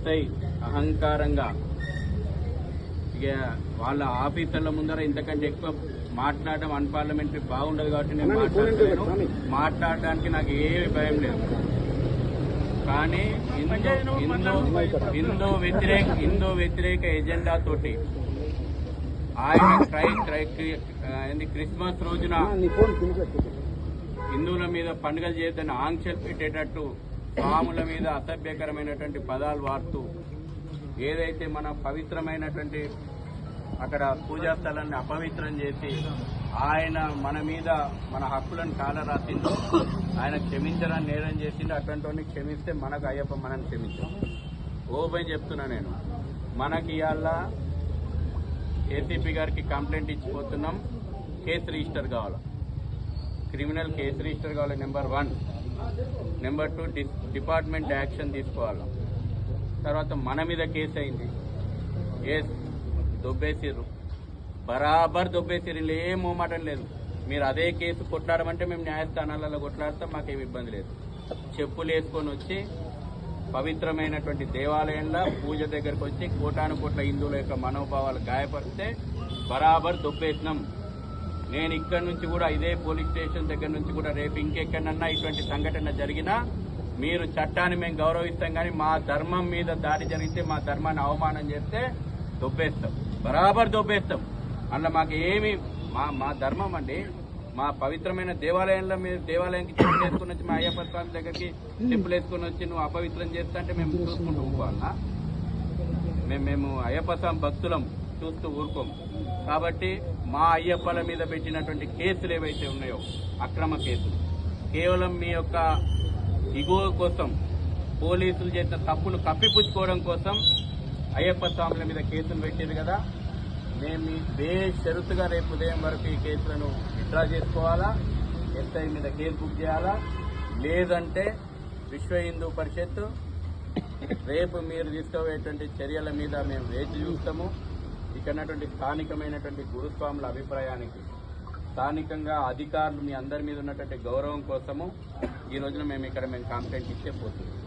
SI అహంకారంగా ఇక వాళ్ళ ఆఫీసర్ల ముందర ఇంతకంటే ఎక్కువ మాట్లాడడం అన్పార్లమెంటరీ బాగుండదు కాబట్టి నేను మాట్లాడడానికి నాకు ఏ భయం లేదు. కానీ హిందూ వ్యతిరేక ఎజెండా తోటి ఆయన క్రిస్మస్ రోజున హిందువుల మీద పండుగలు చేయొద్దని ఆంక్షలు పెట్టేటట్టు స్వాముల మీద అసభ్యకరమైనటువంటి పదాలు వాడుతూ ఏదైతే మన పవిత్రమైనటువంటి అక్కడ పూజా స్థలాన్ని అపవిత్రం చేసి ఆయన మన మీద మన హక్కులను కాలరాసిందో ఆయన క్షమించడానికి నేరం చేసిండు. అటువంటి వాడిని క్షమిస్తే మనకు అయ్యప్ప మనని క్షమించాం. ఓపెన్ చెప్తున్నా నేను. మనకి ఇవాళ ఏసీపీ గారికి కంప్లైంట్ ఇచ్చిపోతున్నాం. కేసు రిజిస్టర్ కావాలి, క్రిమినల్ కేసు రిజిస్టర్ కావాలి. నెంబర్ 1. నెంబర్ 2 డిపార్ట్మెంట్ యాక్షన్ తీసుకోవాలి. తర్వాత మన మీద కేసు అయింది, దొబ్బేసిర్రు, బరాబర్ దొబ్బేసిర్రు, ఏం మోమాటం లేదు. మీరు అదే కేసు కొట్లాడమంటే మేము న్యాయస్థానాలలో కొట్లాడతాం, మాకేమి ఇబ్బంది లేదు. చెప్పులు వేసుకొని వచ్చి పవిత్రమైనటువంటి దేవాలయంలో పూజ దగ్గరకు వచ్చి కోటాను కోట్ల హిందువుల యొక్క మనోభావాలు గాయపరిస్తే బరాబర్ దొబ్బేసినాం. నేను ఇక్కడి నుంచి కూడా ఇదే పోలీస్ స్టేషన్ దగ్గర నుంచి కూడా రేపు ఇంకెక్కడన్నా ఇటువంటి సంఘటన జరిగినా మీరు చట్టాన్ని మేము గౌరవిస్తాం, కానీ మా ధర్మం మీద దాడి జరిగితే, మా ధర్మాన్ని అవమానం చేస్తే దొబ్బేస్తాం, బరాబర్ దొబ్బేస్తాం. అందులో మాకు ఏమి మా ధర్మం అండి. మా పవిత్రమైన దేవాలయంలో మీరు దేవాలయానికి చెప్పులు వేసుకుని వచ్చి మా అయ్యప్ప స్వామి దగ్గరికి చెప్పులు వేసుకుని వచ్చి నువ్వు అపవిత్రం చేస్తా అంటే మేము చూసుకుంటూ ఊరుకోవాలన్నా? మేము అయ్యప్ప స్వామి భక్తులం, చూస్తూ ఊరుకోం. కాబట్టి మా అయ్యప్పల మీద పెట్టినటువంటి కేసులు ఏవైతే ఉన్నాయో అక్రమ కేసులు, కేవలం మీ యొక్క ఇగో కోసం, పోలీసులు చేసిన తప్పును కప్పిపుచ్చుకోవడం కోసం అయ్యప్ప స్వాముల మీద కేసులు పెట్టారు కదా. మేము బేషరతుగా రేపు ఉదయం వరకు ఈ కేసులను విత్డ్రా చేసుకోవాలా, ఎస్ఐ మీద కేసు బుక్ చేయాలా, లేదంటే విశ్వ హిందూ పరిషత్ రేపు మీరు తీసుకోబోయేటువంటి చర్యల మీద మేము వేచి చూస్తాము. ఇక్కడటువంటి స్థానికమైనటువంటి గురుస్వాముల అభిప్రాయానికి, స్థానికంగా అధికారులు మీ అందరి మీద ఉన్నటువంటి గౌరవం కోసము ఈ రోజున మేము కంప్లైంట్ ఇచ్చే పోతున్నాం.